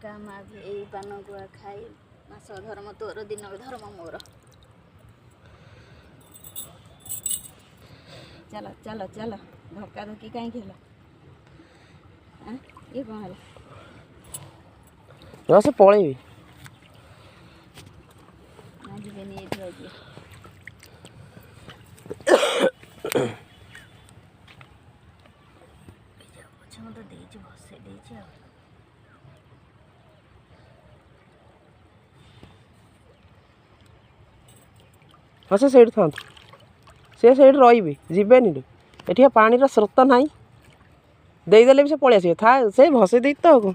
काम आज यही पान गुआ खाई मास धर्म तोर दिन धर्म मोर। चलो चलो चलो धक्का धक्की कहीं खेल ये कौन है से पलैबी ना जीवेनी ये तो देजी भसे देजी हाँ से था से रही जीवेनि एठी पानी स्रोत ना देदेले भी से पलि आस था से भसई दे तो